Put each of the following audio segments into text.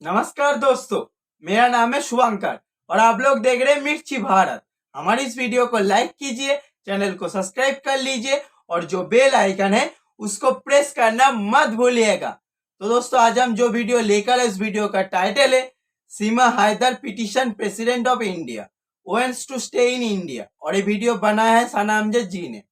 नमस्कार दोस्तों, मेरा नाम है शुभंकर और आप लोग देख रहे हैं मिर्ची भारत। हमारी इस वीडियो को लाइक कीजिए, चैनल को सब्सक्राइब कर लीजिए और जो बेल आइकन है उसको प्रेस करना मत भूलिएगा। तो दोस्तों, आज हम जो वीडियो लेकर है, इस वीडियो का टाइटल है Seema Haider petition president of India wants to stay in India, और ये वीडियो बनाया है सनामजद जी ने।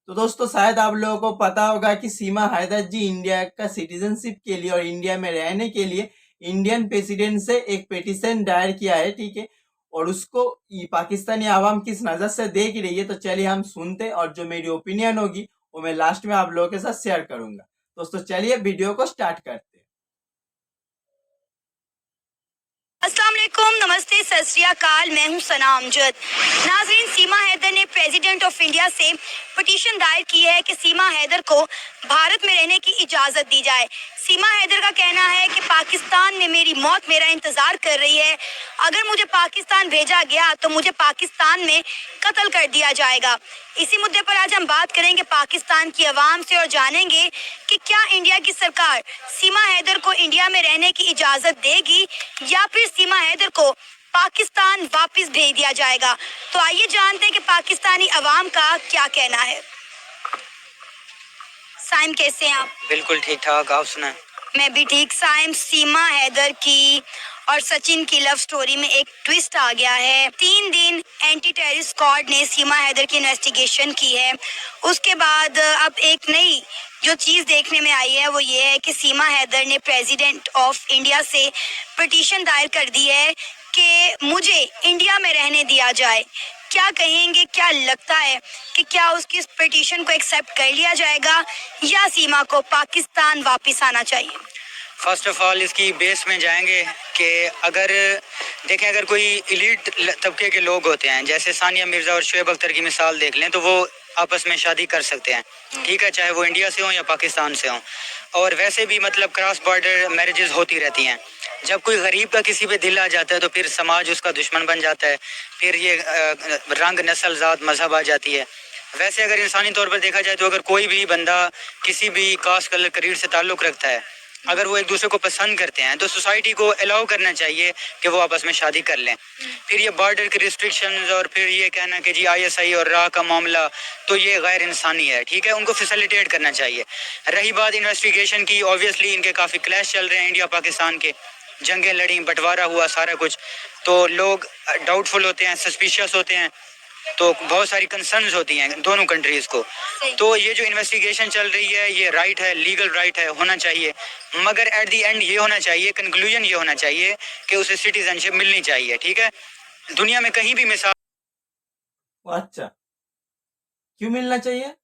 तो दोस्तों, शायद आप लोगों को पता होगा कि सीमा हैदर जी इंडिया का सिटीजनशिप के लिए और इंडिया में रहने के लिए इंडियन प्रेसिडेंट से एक पिटीशन दायर किया है, ठीक है। और उसको पाकिस्तानी आवाम किस नजर से देख रही है, तो चलिए हम सुनते, और जो मेरी ओपिनियन होगी वो मैं लास्ट में आप लोगों के साथ शेयर करूंगा। दोस्तों, चलिए वीडियो को स्टार्ट करते हैं। अस्सलाम वालेकुम, नमस्ते, सत श्री अकाल। मैं हूं सना अमजद। नाज़रीन, सीमा हैदर ने प्रेसिडेंट ऑफ इंडिया से पिटीशन दायर की है कि सीमा हैदर को भारत में रहने की इजाज़त दी जाए। सीमा हैदर का कहना है कि पाकिस्तान में मेरी मौत मेरा इंतज़ार कर रही है। अगर मुझे पाकिस्तान भेजा गया तो मुझे पाकिस्तान में कत्ल कर दिया जाएगा। इसी मुद्दे पर आज हम बात करेंगे पाकिस्तान की आवाम से और जानेंगे कि क्या इंडिया की सरकार सीमा हैदर को इंडिया में रहने की इजाज़त देगी या फिर सीमा हैदर को पाकिस्तान वापस भेज दिया जाएगा। तो आइए जानते हैं कि पाकिस्तानी अवाम का क्या कहना है। साइम, कैसे हैं आप? बिल्कुल ठीक ठाक, आप सुनाएं। मैं भी ठीक। साइम, सीमा हैदर की और सचिन की लव स्टोरी में एक ट्विस्ट आ गया है। 3 दिन एंटी टेररिस्ट स्क्वाड ने सीमा हैदर की इन्वेस्टिगेशन की है। उसके बाद अब एक नई जो चीज देखने में आई है वो ये है कि सीमा हैदर ने प्रेसिडेंट ऑफ इंडिया से पिटीशन दायर कर दी है कि मुझे इंडिया में रहने दिया जाए। क्या कहेंगे, क्या लगता है कि क्या उसकी इस पिटीशन को एक्सेप्ट कर लिया जाएगा या सीमा को पाकिस्तान वापस आना चाहिए? फर्स्ट ऑफ ऑल इसकी बेस में जाएंगे कि अगर देखें, अगर कोई इलीट तबके के लोग होते हैं, जैसे सानिया मिर्ज़ा और शुएब अख्तर की मिसाल देख लें, तो वो आपस में शादी कर सकते हैं, ठीक है, चाहे वो इंडिया से हों या पाकिस्तान से हों। और वैसे भी मतलब क्रॉस बॉर्डर मैरिजेस होती रहती हैं। जब कोई गरीब का किसी पे दिल आ जाता है तो फिर समाज उसका दुश्मन बन जाता है, फिर ये रंग, नस्ल, ज़ात, मजहब आ जाती है। वैसे अगर इंसानी तौर पर देखा जाए तो अगर कोई भी बंदा किसी भी कास्ट, कलर, करीर से ताल्लुक़ रखता है, अगर वो एक दूसरे को पसंद करते हैं, तो सोसाइटी को अलाउ करना चाहिए कि वो आपस में शादी कर लें। फिर ये बॉर्डर के रिस्ट्रिक्शंस और फिर ये कहना कि जी ISI और राह का मामला, तो ये गैर इंसानी है, ठीक है, उनको फैसिलिटेट करना चाहिए। रही बात इन्वेस्टिगेशन की, ऑब्वियसली इनके काफ़ी क्लैश चल रहे हैं इंडिया पाकिस्तान के, जंगें लड़ी, बंटवारा हुआ, सारा कुछ, तो लोग डाउटफुल होते हैं, सस्पिशियस होते हैं, तो बहुत सारी कंसर्न्स होती हैं दोनों कंट्रीज़ को। तो ये जो इन्वेस्टिगेशन चल रही है ये राइट है, लीगल राइट है, होना चाहिए, मगर एट दी एंड ये होना चाहिए, कंक्लूजन ये होना चाहिए कि उसे सिटीजनशिप मिलनी चाहिए, ठीक है। दुनिया में कहीं भी मिसाल। अच्छा, क्यों मिलना चाहिए?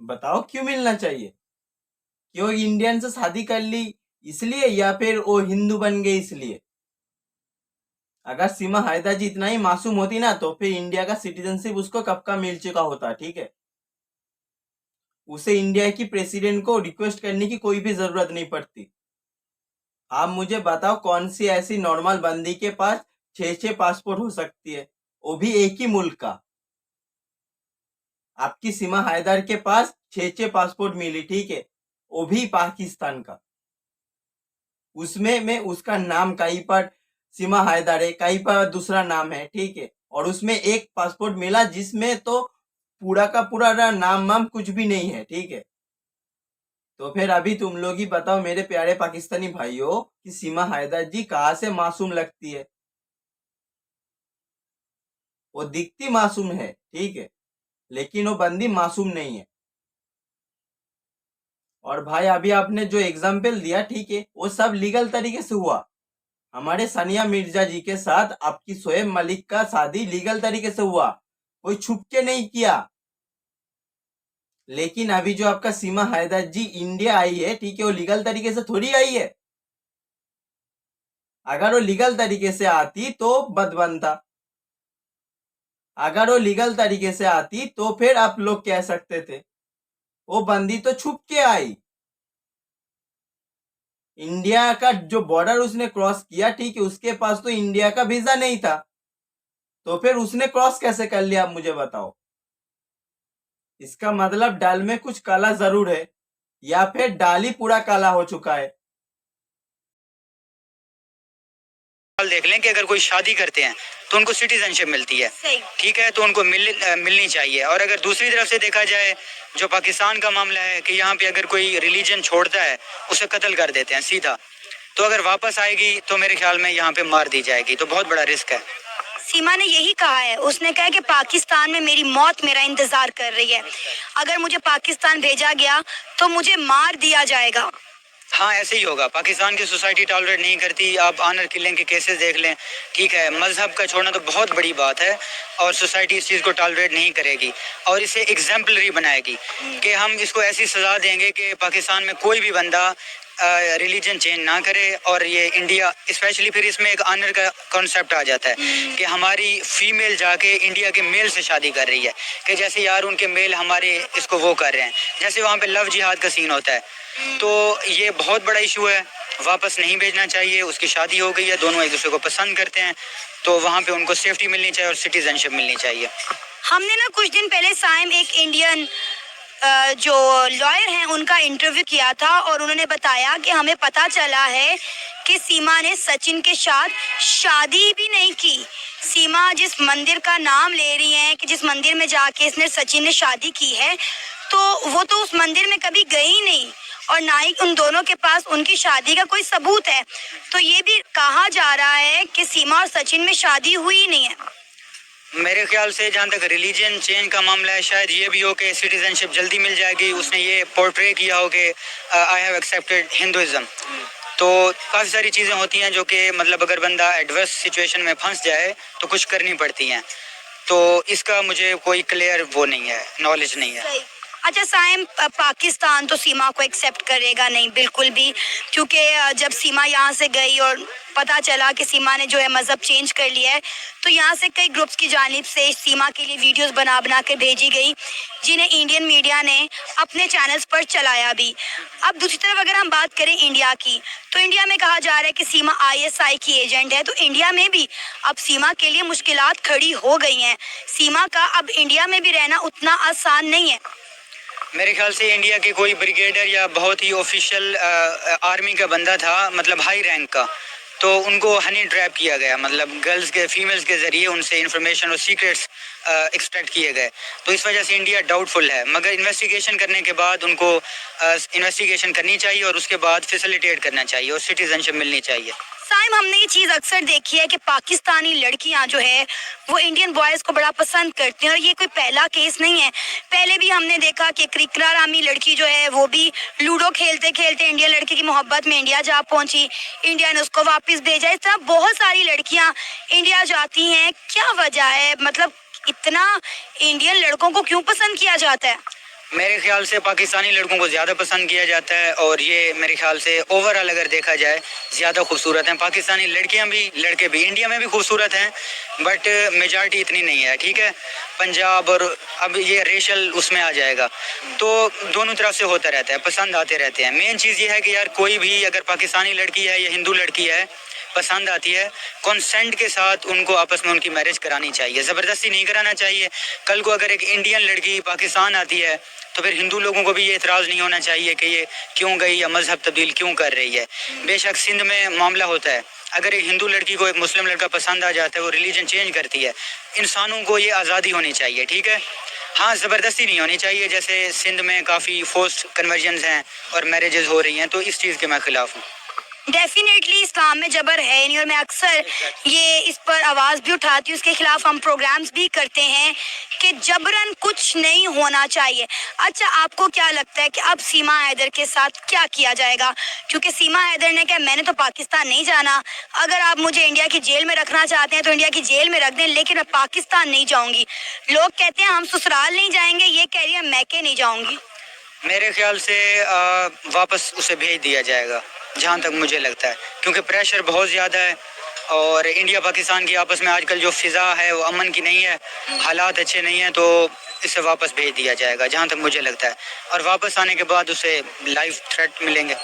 बताओ क्यों मिलना चाहिए? क्यों इंडियन से शादी कर ली इसलिए, या फिर वो हिंदू बन गए इसलिए? अगर सीमा हैदर जी इतना ही मासूम होती ना, तो फिर इंडिया का सिटीजनशिप उसको कब का मिल चुका होता, ठीक है। उसे इंडिया की प्रेसिडेंट को रिक्वेस्ट करने की कोई भी जरूरत नहीं पड़ती। आप मुझे बताओ, कौन सी ऐसी नॉर्मल बंदी के पास 6 पासपोर्ट हो सकती है, वो भी एक ही मुल्क का। आपकी सीमा हैदर के पास 6 पासपोर्ट मिली, ठीक है, वो भी पाकिस्तान का। उसमें में उसका नाम कहीं पर सीमा हैदर है, कहीं पर दूसरा नाम है, ठीक है। और उसमें एक पासपोर्ट मिला जिसमें तो पूरा का पूरा नाम वाम कुछ भी नहीं है, ठीक है। तो फिर अभी तुम लोग ही बताओ मेरे प्यारे पाकिस्तानी भाइयों कि सीमा हैदर जी कहाँ से मासूम लगती है? वो दिखती मासूम है, ठीक है, लेकिन वो बंदी मासूम नहीं है। और भाई, अभी आपने जो एग्जाम्पल दिया, ठीक है, वो सब लीगल तरीके से हुआ। हमारे सानिया मिर्जा जी के साथ आपकी शोएब मलिक का शादी लीगल तरीके से हुआ, कोई छुप के नहीं किया। लेकिन अभी जो आपका सीमा हैदर जी इंडिया आई है, ठीक है, वो लीगल तरीके से थोड़ी आई है। अगर वो लीगल तरीके से आती तो बद बनता। अगर वो लीगल तरीके से आती तो फिर आप लोग कह सकते थे वो बंदी तो छुप के आई। इंडिया का जो बॉर्डर उसने क्रॉस किया, ठीक है, उसके पास तो इंडिया का वीजा नहीं था, तो फिर उसने क्रॉस कैसे कर लिया, आप मुझे बताओ। इसका मतलब दाल में कुछ काला जरूर है, या फिर दाल ही पूरा काला हो चुका है। देख लें कि अगर कोई शादी करते हैं तो उनको सिटीजनशिप मिलती है, सही। ठीक है, तो उनको मिलनी चाहिए। और अगर दूसरी तरफ से देखा जाए, जो पाकिस्तान का मामला है कि यहाँ पे अगर कोई रिलीजन छोड़ता है उसे कत्ल कर देते हैं सीधा, तो अगर वापस आएगी तो मेरे ख्याल में यहाँ पे मार दी जाएगी, तो बहुत बड़ा रिस्क है। सीमा ने यही कहा है, उसने कहा कि पाकिस्तान में मेरी मौत मेरा इंतजार कर रही है, अगर मुझे पाकिस्तान भेजा गया तो मुझे मार दिया जाएगा। हाँ, ऐसे ही होगा। पाकिस्तान की सोसाइटी टॉलरेट नहीं करती। आप ऑनर किलिंग के केसेस देख लें, ठीक है, मजहब का छोड़ना तो बहुत बड़ी बात है, और सोसाइटी इस चीज़ को टॉलरेट नहीं करेगी और इसे एग्जाम्पलरी बनाएगी कि हम इसको ऐसी सज़ा देंगे कि पाकिस्तान में कोई भी बंदा रिलीजन चेंज ना करे। और ये इंडिया स्पेशली, फिर इसमें एक ऑनर का कॉन्सेप्ट आ जाता है कि हमारी फीमेल जाके इंडिया के मेल से शादी कर रही है, कि जैसे यार उनके मेल हमारे इसको वो कर रहे हैं, जैसे वहाँ पे लव जिहाद का सीन होता है। तो ये बहुत बड़ा इशू है, वापस नहीं भेजना चाहिए। उसकी शादी हो गई है, दोनों एक दूसरे को पसंद करते हैं, तो वहाँ पे उनको सेफ्टी मिलनी चाहिए और सिटीजनशिप मिलनी चाहिए। हमने ना कुछ दिन पहले साइम एक इंडियन जो लॉयर हैं उनका इंटरव्यू किया था, और उन्होंने बताया कि हमें पता चला है कि सीमा ने सचिन के साथ शादी भी नहीं की। सीमा जिस मंदिर का नाम ले रही हैं कि जिस मंदिर में जाके इसने सचिन ने शादी की है, तो वो तो उस मंदिर में कभी गई नहीं, और ना ही उन दोनों के पास उनकी शादी का कोई सबूत है। तो ये भी कहा जा रहा है कि सीमा और सचिन में शादी हुई नहीं है। मेरे ख्याल से जहाँ तक रिलीजन चेंज का मामला है, शायद ये भी हो कि सिटीजनशिप जल्दी मिल जाएगी। उसने ये पोर्ट्रे किया हो कि आई हैव एक्सेप्टेड हिंदुइज्म। तो काफ़ी सारी चीज़ें होती हैं जो कि मतलब अगर बंदा एडवर्स सिचुएशन में फंस जाए तो कुछ करनी पड़ती हैं। तो इसका मुझे कोई क्लियर वो नहीं है, नॉलेज नहीं है। अच्छा साइम, पाकिस्तान तो सीमा को एक्सेप्ट करेगा नहीं बिल्कुल भी, क्योंकि जब सीमा यहाँ से गई और पता चला कि सीमा ने जो है मज़हब चेंज कर लिया है, तो यहाँ से कई ग्रुप्स की जानिब से सीमा के लिए वीडियोस बना बना कर भेजी गई, जिन्हें इंडियन मीडिया ने अपने चैनल्स पर चलाया भी। अब दूसरी तरफ अगर हम बात करें इंडिया की, तो इंडिया में कहा जा रहा है कि सीमा ISI की एजेंट है, तो इंडिया में भी अब सीमा के लिए मुश्किलात खड़ी हो गई हैं। सीमा का अब इंडिया में भी रहना उतना आसान नहीं है। मेरे ख्याल से इंडिया के कोई ब्रिगेडर या बहुत ही ऑफिशियल आर्मी का बंदा था, मतलब हाई रैंक का, तो उनको हनी ट्रैप किया गया, मतलब गर्ल्स के फीमेल्स के ज़रिए उनसे इंफॉर्मेशन और सीक्रेट्स एक्सट्रैक्ट किए गए। तो इस वजह से इंडिया डाउटफुल है, मगर इन्वेस्टिगेशन करने के बाद उनको इन्वेस्टिगेशन करनी चाहिए और उसके बाद फैसिलिटेट करना चाहिए और सिटीजनशिप मिलनी चाहिए। साइम, हमने ये चीज़ अक्सर देखी है कि पाकिस्तानी लड़कियां जो है वो इंडियन बॉयज़ को बड़ा पसंद करती हैं, और ये कोई पहला केस नहीं है। पहले भी हमने देखा कि एक इकरार लड़की जो है वो भी लूडो खेलते खेलते इंडियन लड़की की मोहब्बत में इंडिया जा पहुंची, इंडिया ने उसको वापस भेजा। इस तरह बहुत सारी लड़कियां इंडिया जाती हैं। क्या वजह है, मतलब इतना इंडियन लड़कों को क्यों पसंद किया जाता है? मेरे ख्याल से पाकिस्तानी लड़कों को ज़्यादा पसंद किया जाता है, और ये मेरे ख्याल से ओवरऑल अगर देखा जाए ज़्यादा खूबसूरत हैं। पाकिस्तानी लड़कियां भी लड़के भी इंडिया में भी खूबसूरत हैं, बट मेजॉरिटी इतनी नहीं है, ठीक है। पंजाब और अब ये रेशल उसमें आ जाएगा, तो दोनों तरफ से होता रहता है, पसंद आते रहते हैं। मेन चीज़ ये है कि यार कोई भी अगर पाकिस्तानी लड़की है या हिंदू लड़की है पसंद आती है, कंसेंट के साथ उनको आपस में उनकी मैरिज करानी चाहिए, ज़बरदस्ती नहीं कराना चाहिए। कल को अगर एक इंडियन लड़की पाकिस्तान आती है तो फिर हिंदू लोगों को भी ये एतराज़ नहीं होना चाहिए कि ये क्यों गई या मज़हब तब्दील क्यों कर रही है। बेशक सिंध में मामला होता है, अगर एक हिंदू लड़की को एक मुस्लिम लड़का पसंद आ जाता है, वो रिलीजन चेंज करती है, इंसानों को ये आज़ादी होनी चाहिए, ठीक है। हाँ, ज़बरदस्ती नहीं होनी चाहिए, जैसे सिंध में काफ़ी फोर्स्ड कन्वर्जन्स हैं और मैरिजेस हो रही हैं, तो इस चीज़ के मैं ख़िलाफ़ हूँ। डेफिनेटली इस्लाम में जबर है नहीं, और मैं अक्सर ये इस पर आवाज़ भी उठाती हूँ, उसके खिलाफ हम प्रोग्राम्स भी करते हैं कि जबरन कुछ नहीं होना चाहिए। अच्छा, आपको क्या लगता है कि अब सीमा हैदर के साथ क्या किया जाएगा? क्योंकि सीमा हैदर ने कहा मैंने तो पाकिस्तान नहीं जाना, अगर आप मुझे इंडिया की जेल में रखना चाहते हैं तो इंडिया की जेल में रख दें, लेकिन मैं पाकिस्तान नहीं जाऊँगी। लोग कहते हैं हम ससुराल नहीं जाएंगे, ये कह रही है मैके नहीं जाऊँगी। मेरे ख्याल से वापस उसे भेज दिया जाएगा, जहाँ तक मुझे लगता है, क्योंकि प्रेशर बहुत ज़्यादा है और इंडिया पाकिस्तान की आपस में आजकल जो फ़िज़ा है वो अमन की नहीं है, हालात अच्छे नहीं हैं, तो इसे वापस भेज दिया जाएगा जहाँ तक मुझे लगता है। और वापस आने के बाद उसे लाइफ थ्रेट मिलेंगे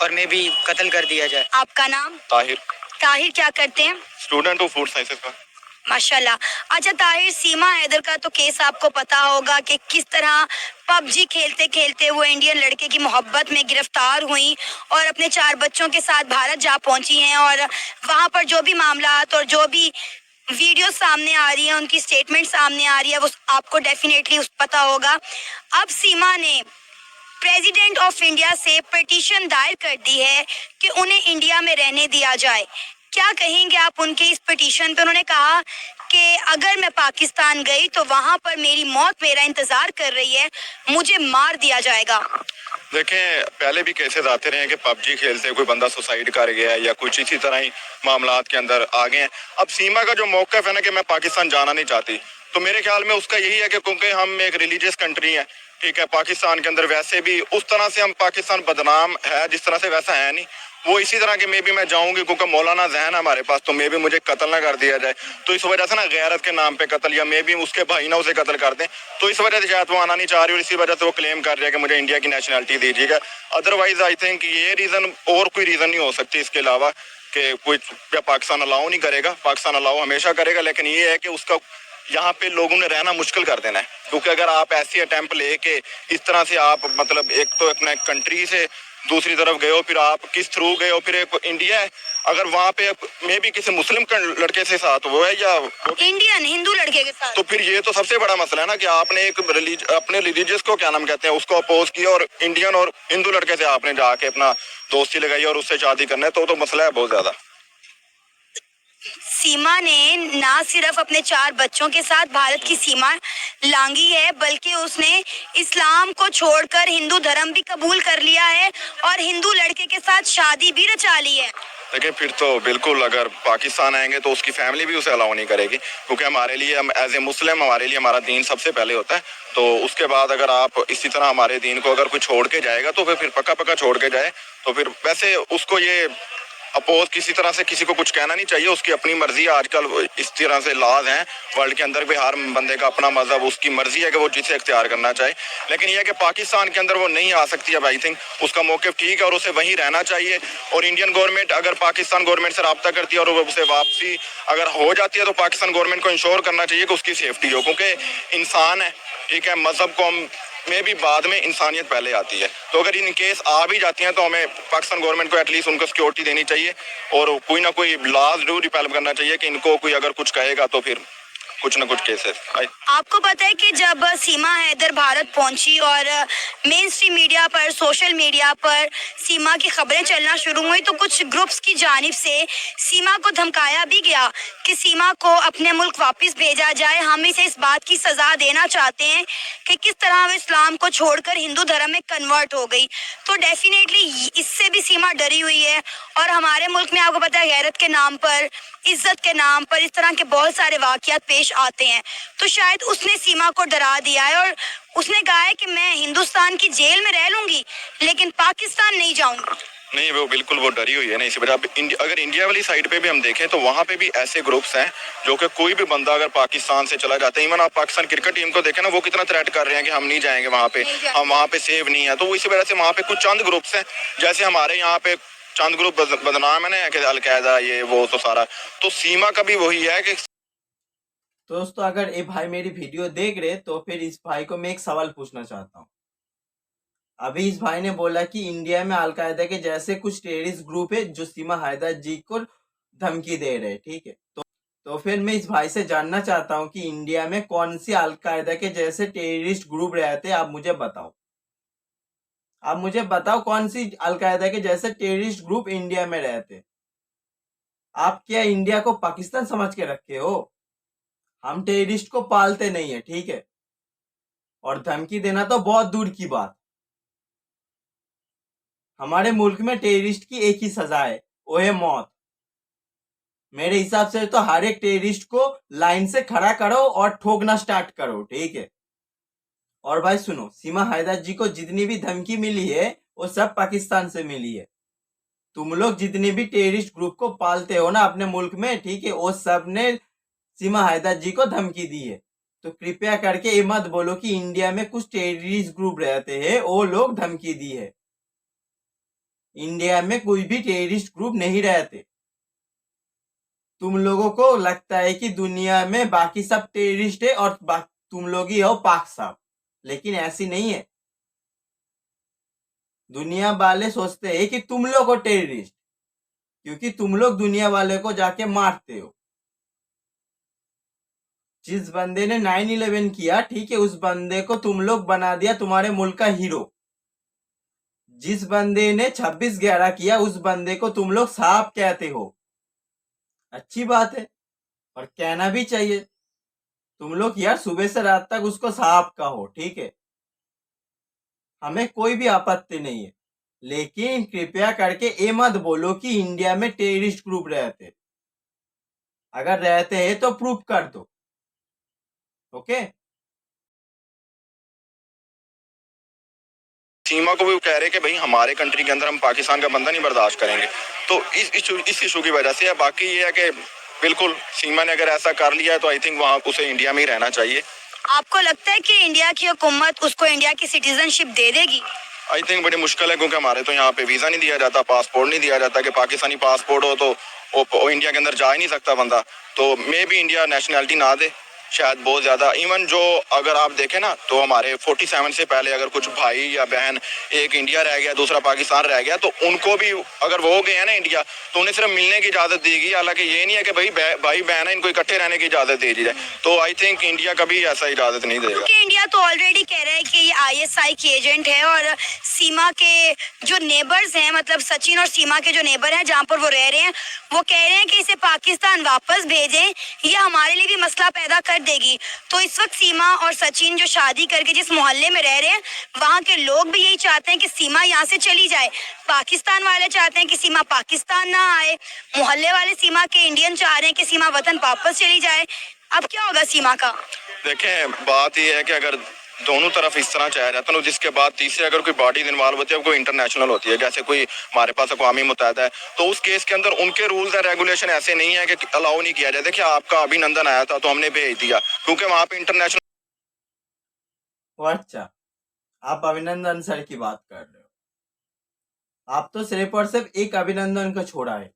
और मे भी कत्ल कर दिया जाए। आपका नाम? ताहिर, ताहिर, क्या करते हैं? स्टूडेंट हूँ फूड साइंसेस का। माशाल्लाह। अच्छा ताहिर, सीमा हैदर का तो केस आपको पता होगा कि किस तरह पबजी खेलते खेलते वो इंडियन लड़के की मोहब्बत में गिरफ्तार हुई और अपने 4 बच्चों के साथ भारत जा पहुंची हैं, और वहां पर जो भी मामलात और जो भी वीडियो सामने आ रही है, उनकी स्टेटमेंट सामने आ रही है, वो आपको डेफिनेटली पता होगा। अब सीमा ने प्रेसिडेंट ऑफ इंडिया से पिटीशन दायर कर दी है कि उन्हें इंडिया में रहने दिया जाए। क्या कहेंगे आप उनके इस पिटीशन पे? उन्होंने कहा कि अगर मैं पाकिस्तान गई तो वहां पर मेरी मौत मेरा इंतजार कर रही है, मुझे मार दिया जाएगा। देखें, पहले भी केसेस आते रहे हैं कि पबजी खेलते कोई बंदा सुसाइड कर गया है या कुछ इसी तरह ही मामलात के अंदर आ गए हैं। अब सीमा का जो मौक़िफ़ है ना कि मैं पाकिस्तान जाना नहीं चाहती, तो मेरे ख्याल में उसका यही है कि क्योंकि हम एक रिलीजियस कंट्री है, ठीक है, पाकिस्तान के अंदर वैसे भी उस तरह से हम पाकिस्तान बदनाम है जिस तरह से, वैसा है नहीं। वो इसी तरह के मे भी मैं जाऊंगी क्योंकि मौलाना जहन है हमारे पास, तो मे भी मुझे कत्ल ना कर दिया जाए, तो इस वजह से ना गैरत के नाम पे कत्ल, या मे भी उसके भाई ना उसे कत्ल कर दें, तो इस वजह से शायद वो आना नहीं चाह रही और इसी वजह से वो क्लेम कर रही है कि मुझे इंडिया की नेशनलिटी दीजिएगा। अदरवाइज आई थिंक ये रीज़न और कोई रीज़न नहीं हो सकती इसके अलावा कि कोई पाकिस्तान अलाउ नहीं करेगा। पाकिस्तान अलाउ हमेशा करेगा, लेकिन ये है कि उसका यहाँ पे लोगों ने रहना मुश्किल कर देना है, क्योंकि अगर आप ऐसी अटेम्प्ट लेके इस तरह से आप मतलब एक तो अपने कंट्री से दूसरी तरफ गए हो, फिर आप किस थ्रू गए हो, फिर एक इंडिया है, अगर वहाँ पे मे भी किसी मुस्लिम लड़के से साथ वो है या इंडियन हिंदू लड़के के साथ, तो फिर ये तो सबसे बड़ा मसला है ना कि आपने एक अपने रिलीजियस को क्या नाम कहते हैं उसको अपोज किया और इंडियन और हिंदू लड़के से आपने जाके अपना दोस्ती लगाई और उससे शादी करना है, तो मसला है बहुत ज्यादा। सीमा ने ना सिर्फ अपने 4 बच्चों के साथ भारत की सीमा लांघी है, बल्कि उसने इस्लाम को छोड़कर हिंदू धर्म भी कबूल कर लिया है और हिंदू लड़के के साथ शादी भी रचा ली है। देखिए, फिर तो बिल्कुल अगर पाकिस्तान आएंगे तो उसकी फैमिली भी उसे अलाउ नहीं करेगी, क्योंकि हमारे लिए, हम एज ए मुस्लिम, हमारे लिए हमारा दीन सबसे पहले होता है। तो उसके बाद अगर आप इसी तरह हमारे दीन को अगर कोई छोड़ के जाएगा तो फिर पक्का पक्का छोड़ के जाए, तो फिर वैसे उसको ये अपोज किसी तरह से किसी को कुछ कहना नहीं चाहिए, उसकी अपनी मर्जी है। आजकल इस तरह से लॉज हैं वर्ल्ड के अंदर भी, हर बंदे का अपना मजहब, उसकी मर्जी है कि वो जिसे इख्तियार करना चाहे, लेकिन यह है कि पाकिस्तान के अंदर वो नहीं आ सकती। अब आई थिंक उसका मौक़िफ़ ठीक है और उसे वहीं रहना चाहिए, और इंडियन गवर्नमेंट अगर पाकिस्तान गवर्नमेंट से रब्ता करती है और उसे वापसी अगर हो जाती है तो पाकिस्तान गवर्नमेंट को इंश्योर करना चाहिए कि उसकी सेफ्टी हो, क्योंकि इंसान है, ठीक है, मजहब को हम में भी बाद में इंसानियत पहले आती है। तो अगर इन केस आ भी जाती हैं तो हमें पाकिस्तान गवर्नमेंट को एटलीस्ट उनको सिक्योरिटी देनी चाहिए और कोई ना कोई लॉज ड्यू डिवेलप करना चाहिए कि इनको कोई अगर कुछ कहेगा तो फिर कुछ ना कुछ केसेस। आपको पता है कि जब सीमा हैदर भारत पहुंची और मेन स्ट्रीम मीडिया पर, सोशल मीडिया पर सीमा की खबरें चलना शुरू हुई, तो कुछ ग्रुप्स की जानिब से सीमा को धमकाया भी गया कि सीमा को अपने मुल्क वापस भेजा जाए, हम इसे इस बात की सजा देना चाहते हैं कि किस तरह वो इस्लाम को छोड़कर हिंदू धर्म में कन्वर्ट हो गई। तो डेफिनेटली इससे भी सीमा डरी हुई है, और हमारे मुल्क में आपको पता है गैरत के नाम पर, इज्जत के नाम पर इस तरह के बहुत सारे वाकयात पेश आते हैं, तो शायद उसने सीमा को डरा दिया है और उसने कहा है कि मैं हिंदुस्तान की जेल में रह लूंगी लेकिन पाकिस्तान नहीं जाऊंगी। नहीं, वो बिल्कुल वो डरी हुई है ना, इसी वजह। अगर इंडिया वाली साइड पे भी हम देखें तो वहाँ पे भी ऐसे ग्रुप्स हैं जो कि कोई भी बंदा अगर पाकिस्तान से चला जाता है, इवन आप पाकिस्तान क्रिकेट टीम को देखें ना, वो कितना थ्रेट कर रहे हैं कि हम नहीं जाएंगे वहाँ पे, हम वहाँ पे सेव नहीं है। तो इसी वजह से वहाँ पे कुछ चंद ग्रुप्स हैं, जैसे हमारे यहाँ पे चंद ग्रुप बदनाम है ना कि अलकायदा ये वो, तो सारा तो सीमा का भी वही है कि। तो दोस्तों, अगर ये भाई मेरी वीडियो देख रहे तो फिर इस भाई को मैं एक सवाल पूछना चाहता हूँ। अभी इस भाई ने बोला कि इंडिया में अलकायदा के जैसे कुछ टेररिस्ट ग्रुप है जो सीमा हैदर जी को धमकी दे रहे, ठीक है। तो फिर मैं इस भाई से जानना चाहता हूँ कि इंडिया में कौन सी अलकायदा के जैसे टेररिस्ट ग्रुप रहते हैं, आप मुझे बताओ। आप मुझे बताओ कौन सी अलकायदा के जैसे टेररिस्ट ग्रुप इंडिया में रहते। आप क्या इंडिया को पाकिस्तान समझ के रखे हो? हम टेररिस्ट को पालते नहीं है, ठीक है, और धमकी देना तो बहुत दूर की बात। हमारे मुल्क में टेररिस्ट की एक ही सजा है, वो है मौत। मेरे हिसाब से तो हर एक टेररिस्ट को लाइन से खड़ा करो और ठोकना स्टार्ट करो, ठीक है। और भाई सुनो, सीमा हैदर जी को जितनी भी धमकी मिली है वो सब पाकिस्तान से मिली है। तुम लोग जितने भी टेररिस्ट ग्रुप को पालते हो ना अपने मुल्क में, ठीक है, वो सब ने सीमा हैदर जी को धमकी दी है। तो कृपया करके ये मत बोलो कि इंडिया में कुछ टेररिस्ट ग्रुप रहते हैं, वो लोग धमकी दी है। इंडिया में कोई भी टेररिस्ट ग्रुप नहीं रहते। तुम लोगों को लगता है कि दुनिया में बाकी सब टेररिस्ट है और तुम लोग ही हो पाक साहब, लेकिन ऐसी नहीं है। दुनिया वाले सोचते हैं कि तुम लोग हो टेररिस्ट, क्योंकि तुम लोग दुनिया वाले को जाके मारते हो। जिस बंदे ने 9/11 किया, ठीक है, उस बंदे को तुम लोग बना दिया तुम्हारे मुल्क का हीरो। जिस बंदे ने 26/11 किया, उस बंदे को तुम लोग साहब कहते हो। अच्छी बात है और कहना भी चाहिए। तुम लोग यार सुबह से रात तक उसको साहब कहो, ठीक है, हमें कोई भी आपत्ति नहीं है, लेकिन कृपया करके ये मत बोलो कि इंडिया में टेररिस्ट ग्रुप रहते। अगर रहते हैं तो प्रूफ कर दो। ओके। सीमा को भी वो कह रहे हैं कि भाई हमारे कंट्री के अंदर हम पाकिस्तान का बंदा नहीं बर्दाश्त करेंगे। तो इस इशू की वजह से है। बाकी ये है कि बिल्कुल सीमा ने अगर ऐसा कर लिया है तो आई थिंक वहाँ उसे इंडिया में ही रहना चाहिए। आपको लगता है कि इंडिया की हुकूमत उसको इंडिया की सिटीजनशिप दे देगी? आई थिंक बड़ी मुश्किल है, क्योंकि हमारे तो यहाँ पे वीज़ा नहीं दिया जाता, पासपोर्ट नहीं दिया जाता। कि पाकिस्तानी पासपोर्ट हो तो वो इंडिया के अंदर जा ही नहीं सकता बंदा। तो मे भी इंडिया नेशनैलिटी ना दे शायद, बहुत ज़्यादा। इवन जो अगर आप देखें ना तो हमारे 47 से पहले अगर कुछ भाई या बहन, एक इंडिया रह गया दूसरा पाकिस्तान रह गया, तो उनको भी अगर वो गए हैं ना इंडिया, तो उन्हें सिर्फ मिलने की इजाज़त देगी। हालांकि ये नहीं है कि भाई बहन है इनको इकट्ठे रहने की इजाज़त दे दी जाए। तो आई थिंक इंडिया कभी ऐसा इजाज़त नहीं देगा। क्योंकि इंडिया तो ऑलरेडी कह रहा है कि ये ISI की एजेंट है और सीमा के जो नेबर्स हैं, मतलब सचिन और सीमा के जो नेबर हैं जहाँ पर वो रह रहे हैं, वो कह रहे हैं कि इसे पाकिस्तान वापस भेजें, ये हमारे लिए भी मसला पैदा कर देगी। तो इस वक्त सीमा और सचिन जो शादी करके जिस मोहल्ले में रह रहे हैं, वहाँ के लोग भी यही चाहते हैं कि सीमा यहाँ से चली जाए। पाकिस्तान वाले चाहते हैं कि सीमा पाकिस्तान ना आए, मोहल्ले वाले सीमा के इंडियन चाह रहे हैं कि सीमा वतन वापस चली जाए। अब क्या होगा सीमा का? देखें, बात यह है कि अगर दोनों तरफ इस तरह चाहे जाता है, जिसके बाद तीसरे अगर कोई बॉडीज इन्वॉल्व होती है, कोई इंटरनेशनल होती है, जैसे कोई हमारे पास अक़वामी मुत्तहिदा है, तो उस केस के अंदर उनके रूल्स एंड रेगुलेशन ऐसे नहीं है कि अलाउ नहीं किया जाए। देखिए, आपका अभिनंदन आया था तो हमने भेज दिया, क्योंकि वहाँ पे इंटरनेशनल। अच्छा, आप अभिनंदन सर की बात कर रहे हो। आप तो सिर्फ और सिर्फ एक अभिनंदन को छोड़ा है।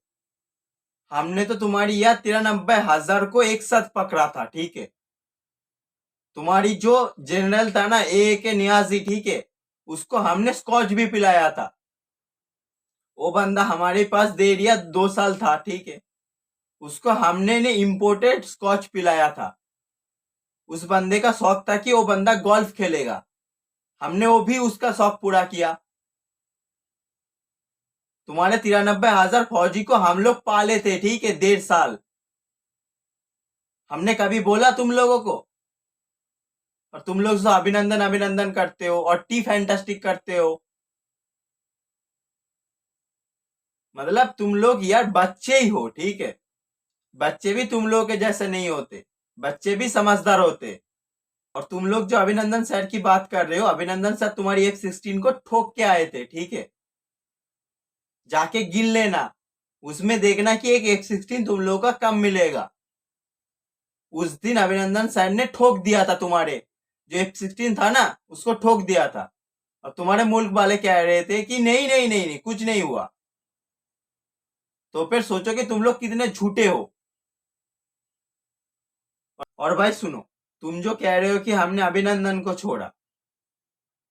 हमने तो तुम्हारी यह 93,000 को एक साथ पकड़ा था, ठीक है। तुम्हारी जो जनरल था ना के नियाजी, ठीक है, उसको हमने स्कॉच भी पिलाया था। वो बंदा हमारे पास दे दिया 2 साल था, ठीक है, उसको हमने ने इम्पोर्टेड स्कॉच पिलाया था। उस बंदे का शौक था कि वो बंदा गोल्फ खेलेगा, हमने वो भी उसका शौक पूरा किया। तुम्हारे 93,000 फौजी को हम लोग पाले थे, ठीक है, 1.5 साल। हमने कभी बोला तुम लोगों को? और तुम लोग तो अभिनंदन अभिनंदन करते हो और टी फैंटास्टिक करते हो। मतलब तुम लोग यार बच्चे ही हो, ठीक है। बच्चे भी तुम लोगों के जैसे नहीं होते, बच्चे भी समझदार होते। और तुम लोग जो अभिनंदन सर की बात कर रहे हो, अभिनंदन सर तुम्हारी F-16 को ठोक के आए थे, ठीक है। जाके गिन लेना, उसमें देखना कि एक F-16 तुम लोगों का कम मिलेगा। उस दिन अभिनंदन सर ने ठोक दिया था, तुम्हारे जो F-16 था ना उसको ठोक दिया था। और तुम्हारे मुल्क वाले कह रहे थे कि नहीं नहीं नहीं नहीं कुछ नहीं हुआ। तो फिर सोचो कि तुम लोग कितने झूठे हो। और भाई सुनो, तुम जो कह रहे हो कि हमने अभिनंदन को छोड़ा,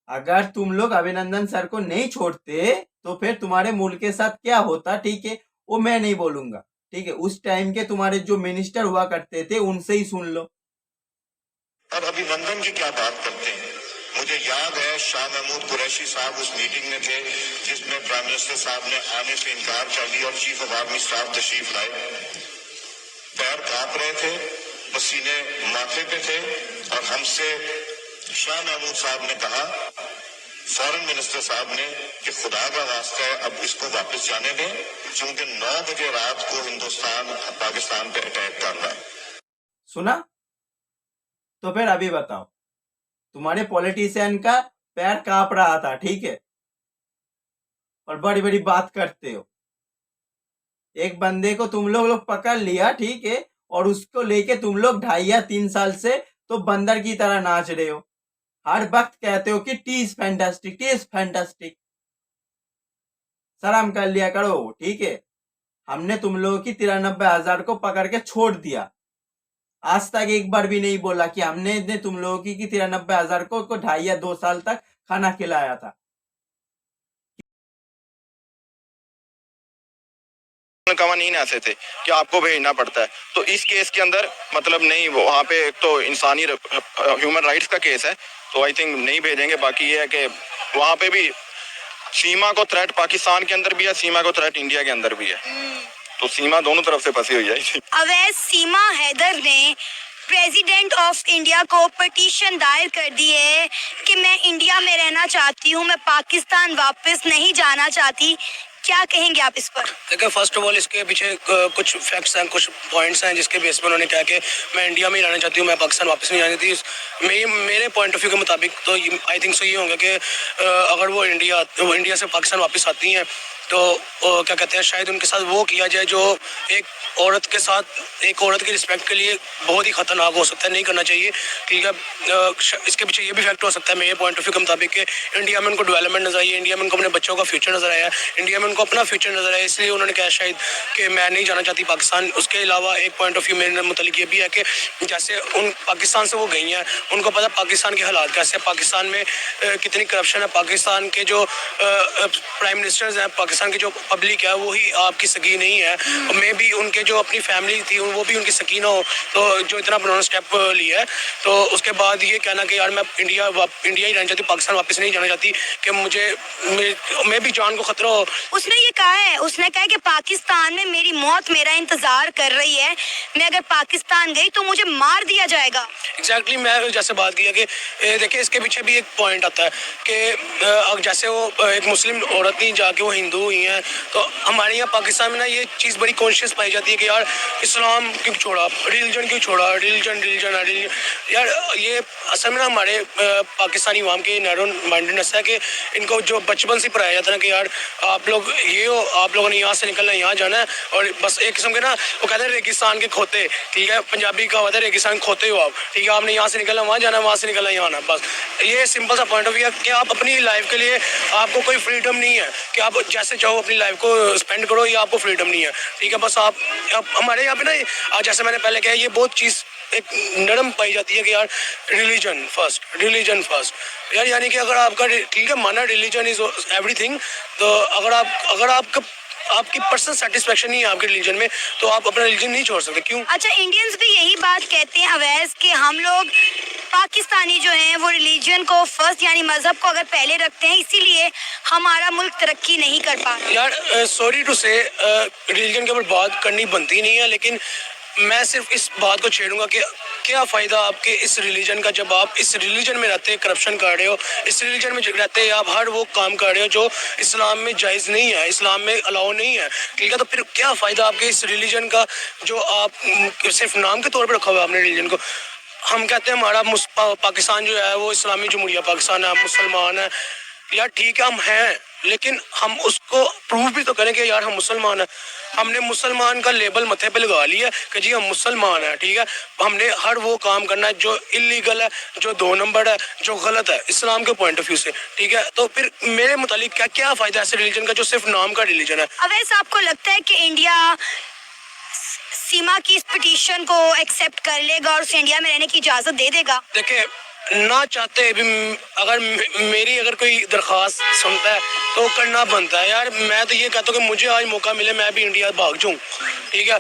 अगर तुम लोग अभिनंदन सर को नहीं छोड़ते तो फिर तुम्हारे मुल्क के साथ क्या होता, ठीक है, वो मैं नहीं बोलूंगा, ठीक है। उस टाइम के तुम्हारे जो मिनिस्टर हुआ करते थे उनसे ही सुन लो। अब अभिनंदन की क्या बात करते हैं? मुझे याद है शाह महमूद कुरैशी साहब उस मीटिंग में थे जिसमें प्राइम मिनिस्टर साहब ने आने से इनकार कर दिया और चीफ ऑफ आर्मी स्टाफ तशरीफ लाए। पैर कांप रहे थे, पसीने माथे पे थे, और हमसे शाह महमूद साहब ने कहा, फॉरेन मिनिस्टर साहब ने, कि खुदा का वास्ता है अब इसको वापस जाने दें, क्योंकि 9 बजे रात को हिंदुस्तान पाकिस्तान पे अटैक कर रहा है। सुना? तो फिर अभी बताओ, तुम्हारे पॉलिटिशियन का पैर कांप रहा था, ठीक है, और बड़ी बड़ी बात करते हो। एक बंदे को तुम लोग पकड़ लिया, ठीक है, और उसको लेके तुम लोग 2.5 या 3 साल से तो बंदर की तरह नाच रहे हो। हर वक्त कहते हो कि T is fantastic, T is fantastic. शर्म कर लिया करो, ठीक है। हमने तुम लोगों की 93,000 को पकड़ के छोड़ दिया। आज तक एक बार भी नहीं बोला कि हमने तुम लोगों की 93,000 को 2.5 या 2 साल तक खाना खिलाया था। कवानीन ऐसे थे कि आपको भेजना पड़ता है, तो इस केस के अंदर मतलब नहीं, वो वहाँ पे एक तो इंसानी ह्यूमन राइट्स का केस है, तो आई थिंक नहीं भेजेंगे। बाकी ये है कि वहाँ पे भी सीमा को थ्रेट पाकिस्तान के अंदर भी है, सीमा को थ्रेट इंडिया के अंदर भी है, तो सीमा दोनों तरफ से फंसी हुई है। अवैध सीमा हैदर ने प्रेसिडेंट ऑफ इंडिया को पिटीशन दायर कर दी है कि मैं इंडिया में रहना चाहती हूँ, मैं पाकिस्तान वापस नहीं जाना चाहती। क्या कहेंगे आप इस पर? देखिए, फर्स्ट ऑफ ऑल इसके पीछे कुछ फैक्ट्स हैं, कुछ पॉइंट्स हैं जिसके बेस पर उन्होंने कहा कि मैं इंडिया में ही रहना चाहती हूँ, मैं पाकिस्तान वापस नहीं जाना चाहती। मेरे पॉइंट ऑफ व्यू के मुताबिक तो आई थिंक सो ये होगा कि अगर वो इंडिया से पाकिस्तान वापस आती हैं तो क्या कहते हैं, शायद उनके साथ वो किया जाए जो एक औरत के साथ एक औरत की रिस्पेक्ट के लिए बहुत ही खतरनाक हो सकता है, नहीं करना चाहिए। ठीक है, इसके पीछे ये भी फैक्ट हो सकता है मेरे पॉइंट ऑफ व्यू के मुताबिक कि इंडिया में उनको डेवलपमेंट नजर आई है, इंडिया में उनको अपने बच्चों का फ्यूचर नजर आया, इंडिया में उनको अपना फ्यूचर नजर आया, इसलिए उन्होंने कहा शायद कि मैं नहीं जाना चाहती पाकिस्तान। उसके अलावा एक पॉइंट ऑफ व्यू मेरे मुतालिक ये भी है कि जैसे उन पाकिस्तान से वो गई हैं, उनको पता पाकिस्तान के हालात कैसे, पाकिस्तान में कितनी करप्शन है, पाकिस्तान के जो प्राइम मिनिस्टर्स हैं, पाकिस्तान की जो पब्लिक है वो ही आपकी सगी नहीं है, और मे भी उनके जो अपनी फैमिली थी वो भी उनकी सकी ना हो, तो जो इतना उन्होंने स्टेप लिया है, तो उसके बाद ये कहना कि यार मैं इंडिया ही रहना चाहती, पाकिस्तान वापस नहीं जाना चाहती, कि मैं भी जान को खतरा हो। उसने ये कहा है, उसने कहा है कि पाकिस्तान में मेरी मौत मेरा इंतजार कर रही है, मैं अगर पाकिस्तान गई तो मुझे मार दिया जाएगा। एग्जैक्टली मैं जैसे बात किया कि देखिए इसके पीछे भी एक पॉइंट आता है कि जैसे वो एक मुस्लिम औरत नहीं जाके वो हिंदू हुई हैं, तो हमारे यहाँ पाकिस्तान में ना ये चीज़ बड़ी कॉन्शियस पाई जाती है कि यार इस्लाम क्यों छोड़ा, रिलीजन क्यों छोड़ा, रिलीजन यार ये असल में ना हमारे पाकिस्तानी अवाम के नैरो माइंडेडनेस है कि इनको जो बचपन से पढ़ाया जाता है ना कि यार आप लोग ये हो, आप लोगों ने यहाँ से निकलना है, यहाँ जाना है, और बस एक किस्म के ना वो कहते हैं रेगिस्तान के खोते। ठीक है, पंजाबी का होता है रेगिस्तान खोते हो आप। ठीक है, आपने यहाँ से निकलना वहाँ जाना, वहाँ से निकलना यहाँ आना, बस ये सिंपल सा पॉइंट ऑफ व्यू है कि आप अपनी लाइफ के लिए आपको कोई फ्रीडम नहीं है कि आप जैसे चाहो अपनी लाइफ को स्पेंड करो, ये आपको फ्रीडम नहीं है। ठीक है, बस आप हमारे यहाँ पे ना जैसे मैंने पहले कहा ये बहुत चीज़ एक नरम पाई जाती है कि यार रिलीजन फर्स्ट यार, यानी कि अगर आपका ठीक है माना रिलीजन इज एवरीथिंग, तो अगर आपकी पर्सनल सेटिस्फेक्शन नहीं है आपके रिलीजन में, तो आप अपना रिलीजन नहीं छोड़ सकते। क्यों? अच्छा, इंडियंस भी यही बात कहते हैं अवैस कि हम लोग पाकिस्तानी जो हैं वो रिलीजन को फर्स्ट यानी मजहब को अगर पहले रखते हैं, इसीलिए हमारा मुल्क तरक्की नहीं कर पा रहा। यार सॉरी टू से रिलीजन के ऊपर बात करनी बनती नहीं है, लेकिन मैं सिर्फ इस बात को छेड़ूंगा कि क्या फ़ायदा आपके इस रिलीजन का जब आप इस रिलीजन में रहते करप्शन कर रहे हो, इस रिलीजन में रहते आप हर वो काम कर रहे हो जो इस्लाम में जायज़ नहीं है, इस्लाम में अलाउ नहीं है। ठीक है, तो फिर क्या फ़ायदा आपके इस रिलीजन का जो आप सिर्फ नाम के तौर पर रखा हुआ है आपने रिलीजन को। हम कहते हैं हमारा पाकिस्तान जो है वो इस्लामी जमहूरिया पाकिस्तान है, हम मुसलमान हैं। यार ठीक है हम हैं, लेकिन हम उसको प्रूव भी तो करें कि यार हम मुसलमान हैं। हमने मुसलमान का लेबल मथे पे लगा लिया कि जी हम मुसलमान हैं। ठीक है, हमने हर वो काम करना है जो इलीगल है, जो 2 नंबर है, जो गलत है इस्लाम के पॉइंट ऑफ व्यू से। ठीक है, तो फिर मेरे मुतालिक क्या फ़ायदा ऐसे रिलीजन का जो सिर्फ नाम का रिलीजन है। अवैस, आपको लगता है कि इंडिया सीमा की इस पिटीशन को एक्सेप्ट कर लेगा और उसे इंडिया में रहने की इजाजत दे देगा? देखिए, ना चाहते भी अगर मेरी अगर कोई दरख्वास्त सुनता है तो करना बनता है। यार मैं तो ये कहता हूँ कि मुझे आज मौका मिले मैं भी इंडिया भाग जाऊँ। ठीक है,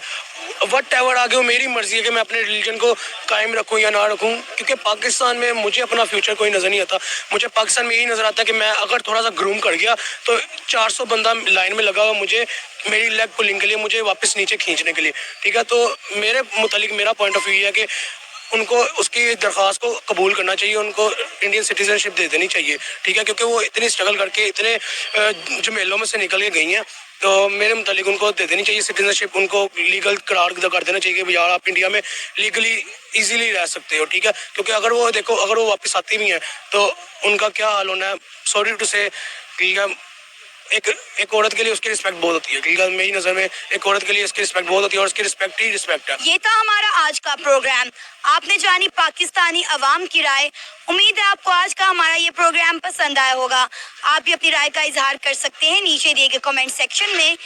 वट एवर आगे वो मेरी मर्जी है कि मैं अपने रिलीजन को कायम रखूँ या ना रखूँ, क्योंकि पाकिस्तान में मुझे अपना फ्यूचर कोई नज़र नहीं आता। मुझे पाकिस्तान में यही नज़र आता है कि मैं अगर थोड़ा सा ग्रूम कर गया तो 400 बंदा लाइन में लगा हुआ मुझे मेरी लेग पुलिंग के लिए, मुझे वापस नीचे खींचने के लिए। ठीक है, तो मेरे मुतालिक मेरा पॉइंट ऑफ व्यू है कि उनको उसकी दरख्वास्त को कबूल करना चाहिए, उनको इंडियन सिटीजनशिप दे देनी चाहिए। ठीक है, क्योंकि वो इतनी स्ट्रगल करके इतने झमेलों में से निकल के गई हैं, तो मेरे मुतालिक उनको दे देनी चाहिए सिटीजनशिप, उनको लीगल करार कर देना चाहिए कि यार आप इंडिया में लीगली इजीली रह सकते हो। ठीक है, क्योंकि अगर वो देखो अगर वो वापस आती भी हैं तो उनका क्या हाल होना है। सॉरी टू से, ठीक है, एक औरत के लिए उसकी रिस्पेक्ट बहुत होती है, क्योंकि मेरी नज़र में एक औरत के लिए उसकी रिस्पेक्ट बहुत होती है और उसकी रिस्पेक्ट ही रिस्पेक्ट है। ये था हमारा आज का प्रोग्राम। आपने जानी पाकिस्तानी अवाम की राय। उम्मीद है आपको आज का हमारा ये प्रोग्राम पसंद आया होगा। आप भी अपनी राय का इजहार कर सकते हैं नीचे दिए गए कमेंट सेक्शन में।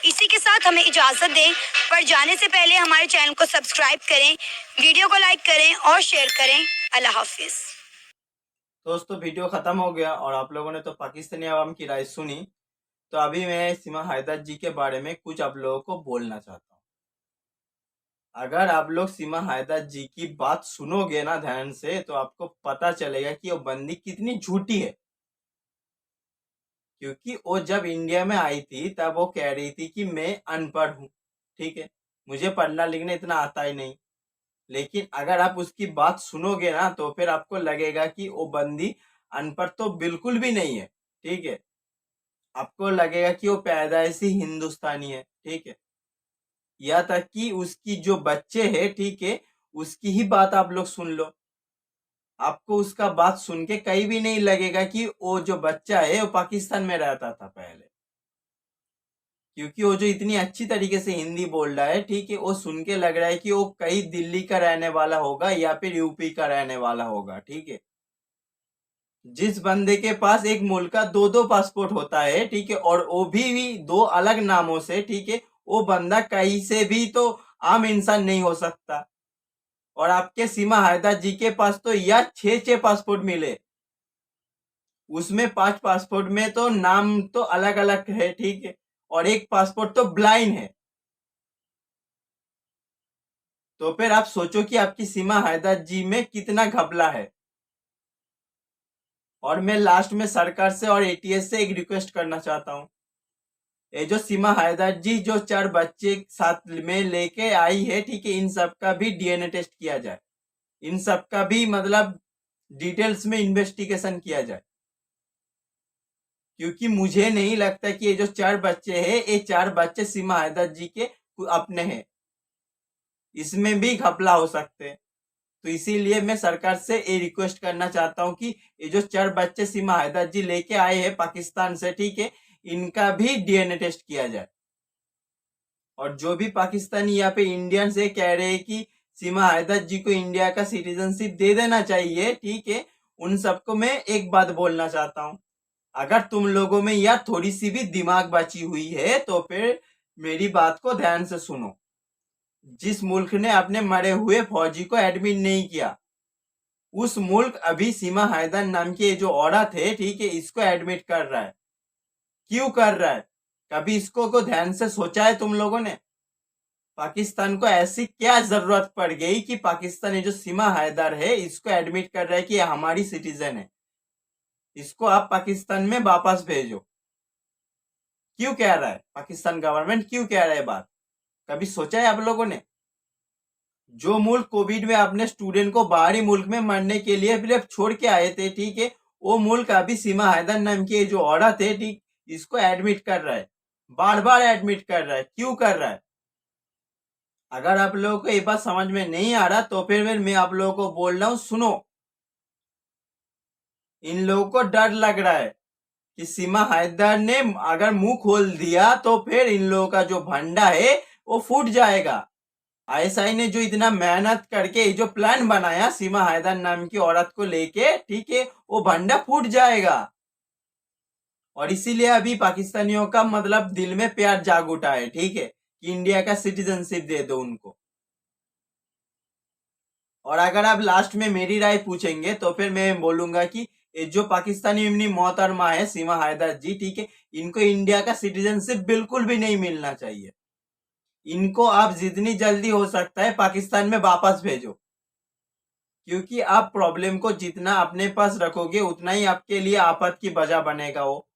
इसी के साथ हमें इजाजत दें, पर जाने से पहले हमारे चैनल को सब्सक्राइब करें, वीडियो को लाइक करें और शेयर करें। अल्लाह हाफिज। दोस्तों वीडियो खत्म हो गया और आप लोगों ने तो पाकिस्तानी आवाम की राय सुनी। तो अभी मैं सीमा हैदर जी के बारे में कुछ आप लोगों को बोलना चाहता हूँ। अगर आप लोग सीमा हैदर जी की बात सुनोगे ना ध्यान से, तो आपको पता चलेगा कि वो बंदी कितनी झूठी है। क्योंकि वो जब इंडिया में आई थी तब वो कह रही थी कि मैं अनपढ़ हूँ, ठीक है, मुझे पढ़ना लिखना इतना आता ही नहीं। लेकिन अगर आप उसकी बात सुनोगे ना तो फिर आपको लगेगा कि वो बंदी अनपढ़ तो बिल्कुल भी नहीं है, ठीक है। आपको लगेगा कि वो पैदाइशी हिंदुस्तानी है, ठीक है। यहाँ तक कि उसकी जो बच्चे हैं, ठीक है, उसकी ही बात आप लोग सुन लो, आपको उसका बात सुन के कहीं भी नहीं लगेगा कि वो जो बच्चा है वो पाकिस्तान में रहता था पहले। क्योंकि वो जो इतनी अच्छी तरीके से हिंदी बोल रहा है, ठीक है, वो सुन के लग रहा है कि वो कहीं दिल्ली का रहने वाला होगा या फिर यूपी का रहने वाला होगा, ठीक है। जिस बंदे के पास एक मुल्क का दो दो पासपोर्ट होता है, ठीक है, और वो भी दो अलग नामों से, ठीक है, वो बंदा कहीं से भी तो आम इंसान नहीं हो सकता। और आपके सीमा हैदर जी के पास तो यह 6 पासपोर्ट मिले, उसमें 5 पासपोर्ट में तो नाम तो अलग अलग है, ठीक है, और एक पासपोर्ट तो ब्लाइंड है। तो फिर आप सोचो कि आपकी सीमा हैदर जी में कितना घपला है। और मैं लास्ट में सरकार से और एटीएस से एक रिक्वेस्ट करना चाहता हूँ, ये जो सीमा हैदर जी जो 4 बच्चे साथ में लेके आई है, ठीक है, इन सब का भी डीएनए टेस्ट किया जाए, इन सब का भी मतलब डिटेल्स में इन्वेस्टिगेशन किया जाए। क्योंकि मुझे नहीं लगता कि ये जो 4 बच्चे हैं, ये 4 बच्चे सीमा हैदर जी के अपने हैं, इसमें भी घपला हो सकते हैं। तो इसीलिए मैं सरकार से ये रिक्वेस्ट करना चाहता हूँ कि ये जो 4 बच्चे सीमा हैदर जी लेके आए हैं पाकिस्तान से, ठीक है, इनका भी डीएनए टेस्ट किया जाए। और जो भी पाकिस्तानी यहाँ पे इंडियन से कह रहे हैं कि सीमा हैदर जी को इंडिया का सिटीजनशिप दे देना चाहिए, ठीक है, उन सबको मैं एक बात बोलना चाहता हूँ, अगर तुम लोगों में यार थोड़ी सी भी दिमाग बची हुई है तो फिर मेरी बात को ध्यान से सुनो। जिस मुल्क ने अपने मरे हुए फौजी को एडमिट नहीं किया, उस मुल्क अभी सीमा हैदर नाम की जो औरत है, ठीक है, इसको एडमिट कर रहा है। क्यों कर रहा है? कभी इसको को ध्यान से सोचा है तुम लोगों ने? पाकिस्तान को ऐसी क्या जरूरत पड़ गई कि पाकिस्तान जो सीमा हैदर है इसको एडमिट कर रहा है कि हमारी सिटीजन है, इसको आप पाकिस्तान में वापस भेजो। क्यों कह रहा है पाकिस्तान गवर्नमेंट, क्यों कह रहा है बात? कभी सोचा है आप लोगों ने? जो मुल्क कोविड में अपने स्टूडेंट को बाहरी मुल्क में मरने के लिए फिर छोड़ के आए थे, ठीक है, वो मुल्क अभी सीमा हैदर नाम की जो औरत है, ठीक, इसको एडमिट कर रहा है, बार बार एडमिट कर रहा है। क्यों कर रहा है? अगर आप लोगों को ये बात समझ में नहीं आ रहा तो फिर मैं आप लोगों को बोल रहा हूँ, सुनो। इन लोगों को डर लग रहा है कि सीमा हैदर ने अगर मुंह खोल दिया तो फिर इन लोगों का जो भंडा है वो फूट जाएगा। आईएसआई ने जो इतना मेहनत करके जो प्लान बनाया सीमा हैदर नाम की औरत को लेके, ठीक है, वो भंडा फूट जाएगा। और इसीलिए अभी पाकिस्तानियों का मतलब दिल में प्यार जाग उठा है, ठीक है, कि इंडिया का सिटीजनशिप दे दो उनको। और अगर आप लास्ट में मेरी राय पूछेंगे तो फिर मैं बोलूंगा कि ये जो पाकिस्तानी इमनी मोहतरमा है सीमा हैदर जी, ठीक है, इनको इंडिया का सिटीजनशिप बिल्कुल भी नहीं मिलना चाहिए। इनको आप जितनी जल्दी हो सकता है पाकिस्तान में वापस भेजो। क्योंकि आप प्रॉब्लम को जितना अपने पास रखोगे उतना ही आपके लिए आफत की वजह बनेगा वो।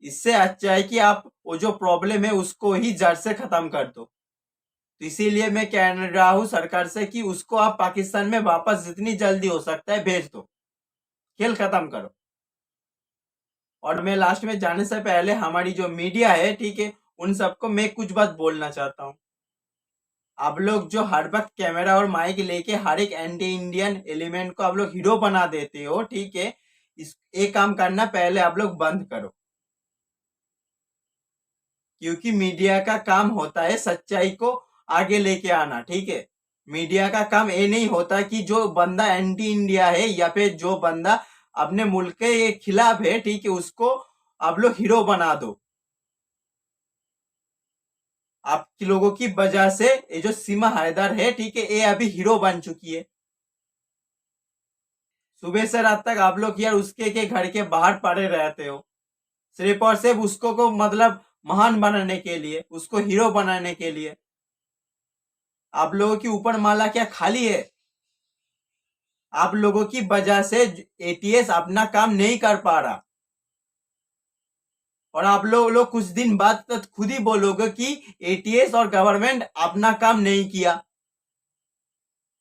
इससे अच्छा है कि आप वो जो प्रॉब्लम है उसको ही जड़ से खत्म कर दो। तो इसीलिए मैं कह रहा हूँ सरकार से कि उसको आप पाकिस्तान में वापस जितनी जल्दी हो सकता है भेज दो, खेल खत्म करो। और मैं लास्ट में जाने से पहले हमारी जो मीडिया है, ठीक है, उन सबको मैं कुछ बात बोलना चाहता हूँ। आप लोग जो हर वक्त कैमरा और माइक लेके हर एक एंटी इंडियन एलिमेंट को आप लोग हीरो बना देते हो, ठीक है, इस एक काम करना पहले आप लोग बंद करो। क्योंकि मीडिया का काम होता है सच्चाई को आगे लेके आना, ठीक है। मीडिया का काम ये नहीं होता कि जो बंदा एंटी इंडिया है या फिर जो बंदा अपने मुल्क के खिलाफ है, ठीक है, उसको आप लोग हीरो बना दो। आप लोगों की वजह से ये जो सीमा हैदर है, ठीक है, ये अभी हीरो बन चुकी है। सुबह से रात तक आप लोग यार उसके के घर के बाहर पड़े रहते हो, सिर्फ और सिर्फ उसको को मतलब महान बनाने के लिए, उसको हीरो बनाने के लिए। आप लोगों की ऊपर माला क्या खाली है? आप लोगों की वजह से एटीएस अपना काम नहीं कर पा रहा, और आप लोग कुछ दिन बाद तो खुद ही बोलोगे कि एटीएस और गवर्नमेंट अपना काम नहीं किया।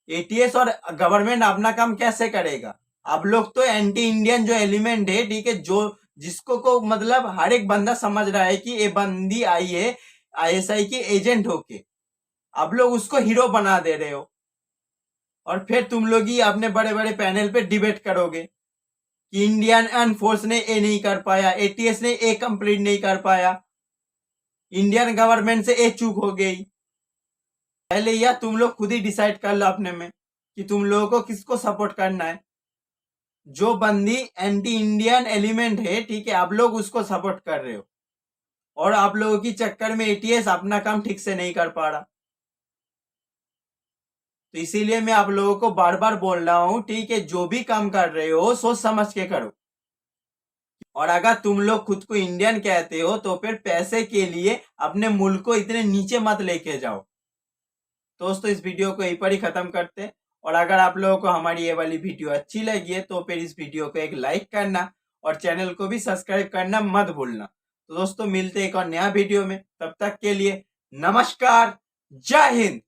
एटीएस और गवर्नमेंट अपना काम कैसे करेगा? आप लोग तो एंटी इंडियन जो एलिमेंट है, ठीक है, जो जिसको को मतलब हर एक बंदा समझ रहा है कि ये बंदी आई है आईएसआई की एजेंट होके, आप लोग उसको हीरो बना दे रहे हो। और फिर तुम लोग ही अपने बड़े बड़े पैनल पे डिबेट करोगे कि इंडियन आर्म फोर्स ने ये नहीं कर पाया, एटीएस ने ये कंप्लीट नहीं कर पाया, इंडियन गवर्नमेंट से ये चूक हो गई। पहले या तुम लोग खुद ही डिसाइड कर लो अपने में कि तुम लोगों को किसको सपोर्ट करना है। जो बंदी एंटी इंडियन एलिमेंट है, ठीक है, आप लोग उसको सपोर्ट कर रहे हो, और आप लोगों की चक्कर में एटीएस अपना काम ठीक से नहीं कर पा रहा। तो इसीलिए मैं आप लोगों को बार बार बोल रहा हूं, ठीक है, जो भी काम कर रहे हो सोच समझ के करो। और अगर तुम लोग खुद को इंडियन कहते हो तो फिर पैसे के लिए अपने मुल्क को इतने नीचे मत लेके जाओ। दोस्तों, इस वीडियो को यहीं पर ही खत्म करते हैं, और अगर आप लोगों को हमारी ये वाली वीडियो अच्छी लगी है तो फिर इस वीडियो को एक लाइक करना और चैनल को भी सब्सक्राइब करना मत भूलना। तो दोस्तों, मिलते हैं एक और नया वीडियो में, तब तक के लिए नमस्कार, जय हिंद।